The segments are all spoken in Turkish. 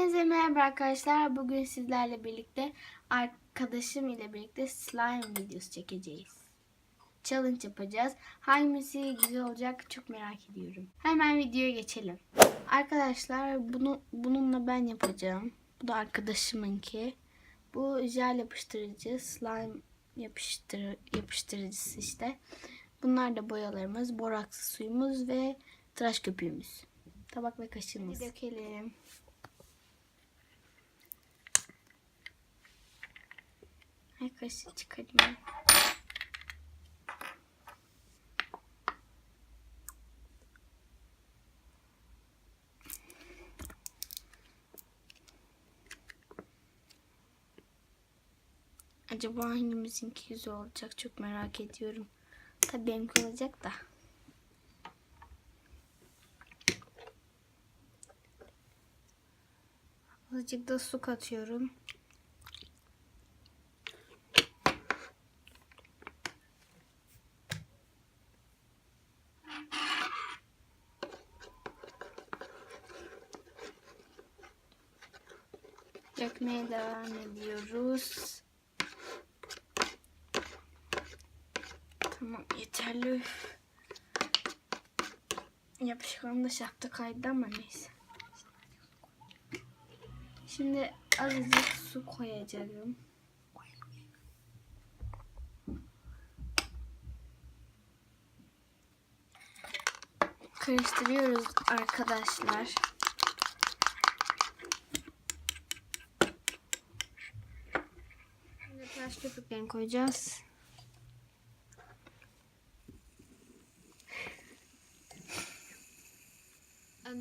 Herkese merhaba arkadaşlar. Bugün sizlerle birlikte arkadaşım ile birlikte slime videosu çekeceğiz. Challenge yapacağız. Hangisi güzel olacak çok merak ediyorum. Hemen videoya geçelim. Arkadaşlar bununla ben yapacağım. Bu da arkadaşımınki. Bu jel yapıştırıcı, slime yapıştırıcısı işte. Bunlar da boyalarımız, borakslı suyumuz ve tıraş köpüğümüz. Tabak ve kaşığımız. Hadi dökelim. Kaşık çıkarayım. Acaba hangimizinki güzel olacak çok merak ediyorum. Tabii benimki olacak da. Azıcık da su katıyorum. Dökmeye devam ediyoruz. Tamam, yeterli. Yapışkanım da şapta kaydı ama neyse. Şimdi azıcık su koyacağım. Karıştırıyoruz arkadaşlar. Şimdi tıraş köpüklerini koyacağız.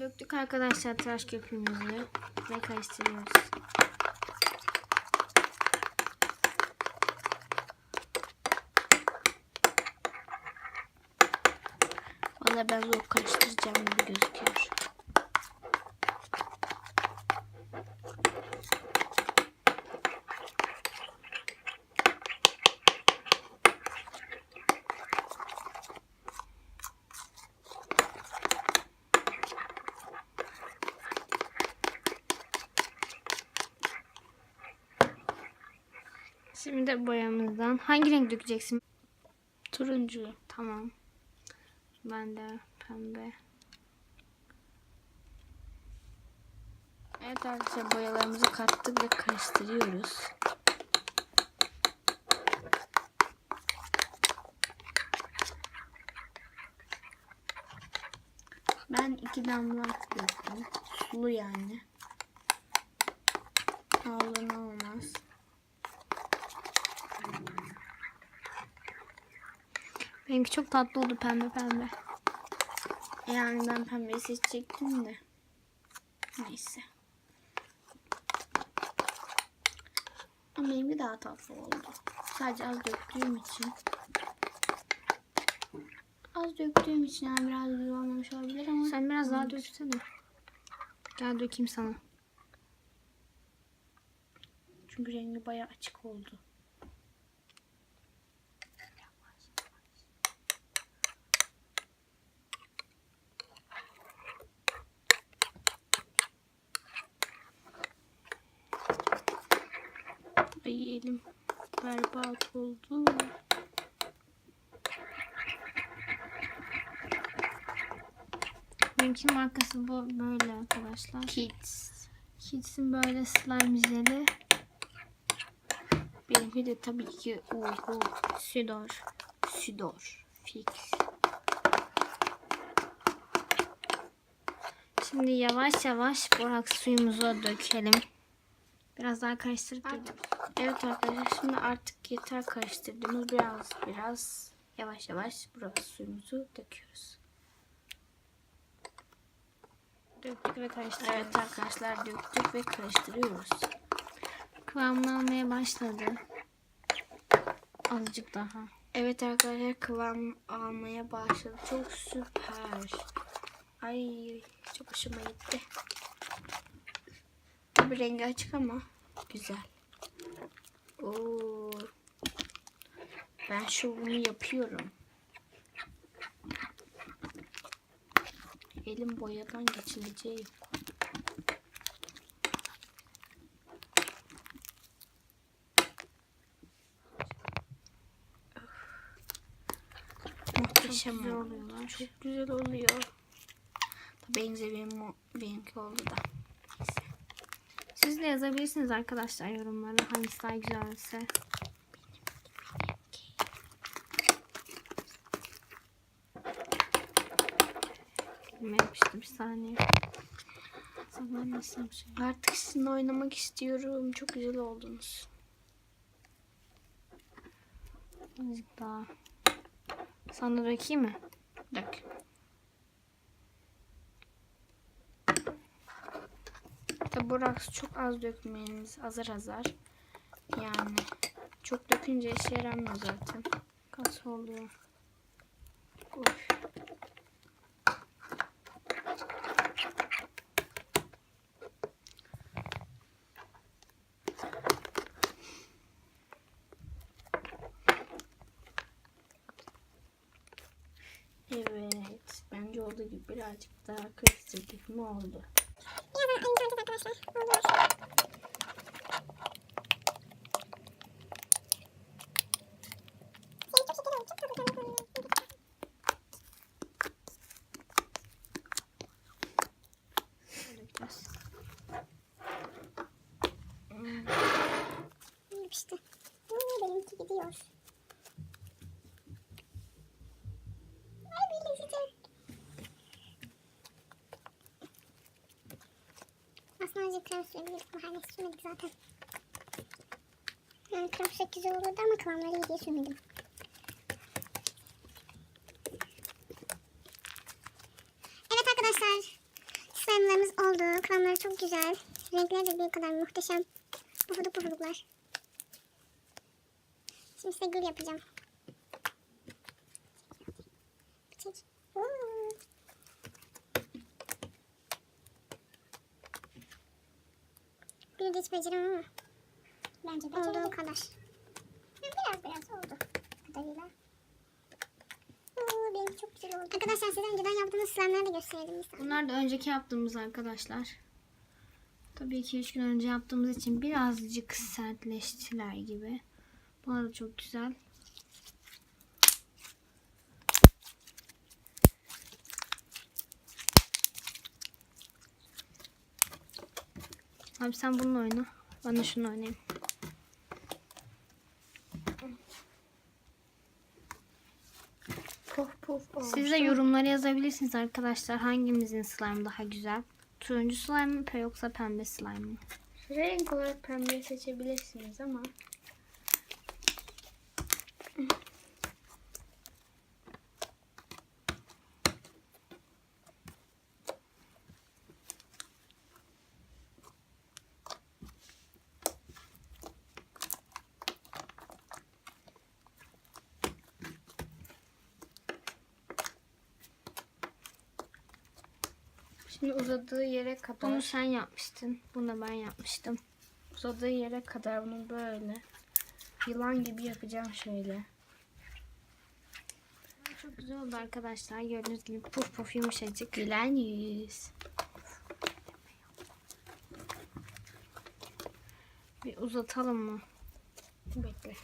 Döktük arkadaşlar tıraş köpüğümüzü ve karıştırıyoruz. Vallahi ben zor karıştıracağım gibi gözüküyor. Şimdi de boyamızdan hangi renk dökeceksin? Turuncu. Tamam. Ben de pembe. Evet arkadaşlar, boyalarımızı kattık ve karıştırıyoruz. Ben 2 damla döktüm. Sulu yani. Olur ne olmaz. Benimki çok tatlı oldu, pembe pembe. Yani ben pembeyi seçecektim de. Neyse. Ama benimki daha tatlı oldu. Sadece az döktüğüm için. Az döktüğüm için yani biraz güzel olmamış olabilir ama. Sen biraz daha döksene. Gel dökeyim sana. Çünkü rengi bayağı açık oldu. Ay elim berbat oldu. Benimkinin markası bu böyle arkadaşlar. Kids'in böyle slime jeli. Benimki de tabii ki Sudor Fix. Şimdi yavaş yavaş boraks suyumuzu dökelim. Biraz daha karıştırıp geliyoruz. Evet arkadaşlar, şimdi artık yeter karıştırdığımız biraz yavaş yavaş boraks suyumuzu döküyoruz. Döktük ve karıştırıyoruz. Evet arkadaşlar, döktük ve karıştırıyoruz. Kıvamını almaya başladı. Azıcık daha. Evet arkadaşlar, kıvam almaya başladı. Çok süper. Ay çok hoşuma gitti. Tabii rengi açık ama güzel. Oo. Ben şovunu yapıyorum. Elim boyadan geçileceği yok. muhteşem güzel oluyor. oluyorlar. Çok güzel oluyor. Tabii en güzel benimki oldu da. Neyse. Siz de yazabilirsiniz arkadaşlar yorumlara hangisi daha güzelse. Yapıştı bir saniye. Artık sizinle oynamak istiyorum. Çok güzel oldunuz. Azıcık daha. Sana da dökeyim mi? Dök. Tabi burası çok az dökmeniz. Azar azar. Yani çok dökünce işe yaramıyor zaten. Kas oluyor. Of. Evet. Bence olduğu gibi birazcık daha karıştırdık mı oldu. Yapıştı. Benimki gidiyor. Ay birleşecek. Aslında önce krem sürebilirdik. Mahalle sürmedik zaten. Yani krem sürsek güzel olurdu ama kıvamları iyi diye sürmedim. Evet arkadaşlar. Slime'larımız oldu. Kıvamları çok güzel. Renkleri de bir kadar muhteşem. Pufuduk pufuduklar. Şimdi size gül yapacağım. Çek. Gül de hiç beceremem ama. Bence olduğu kadar. Biraz oldu. Kadarıyla. Benimki çok güzel oldu. Arkadaşlar size önceden yaptığımız slime'ları da gösterelim. Bunlar da önceki yaptığımız arkadaşlar. Tabii 2-3 gün önce yaptığımız için birazcık sertleştiler gibi. Bunlar da çok güzel. Abi sen bununla oyna. Ben de şunu oynayayım. Puf puf olmuş. Siz de yorumlara yazabilirsiniz arkadaşlar. Hangimizin slime daha güzel? Turuncu slime mı yoksa pembe slime mı? Renk olarak pembeyi seçebilirsiniz ama şimdi uzadığı yere kadar Bunu sen yapmıştın. Bunu da ben yapmıştım. uzadığı yere kadar bunu böyle yılan gibi yapacağım şöyle. Çok güzel oldu arkadaşlar. Gördüğünüz gibi puf puf yumuşacık. Gülen yüz. Bir uzatalım mı? Bekle.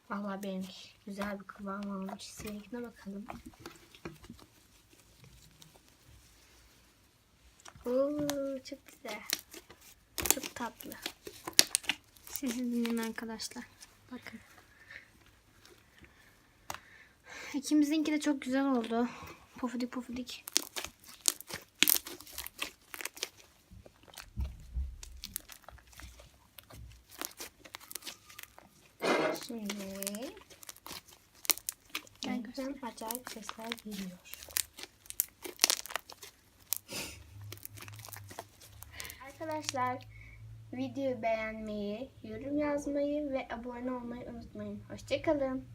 Vallahi benim güzel bir kıvam almış. Seninkine bakalım. Çok güzel. Çok tatlı. Sizi dinleyin arkadaşlar. Bakın. İkimizinki de çok güzel oldu. Pofidik pofidik. Şimdi gerçekten acayip sesler geliyor. Arkadaşlar videoyu beğenmeyi, yorum yazmayı ve abone olmayı unutmayın. Hoşça kalın.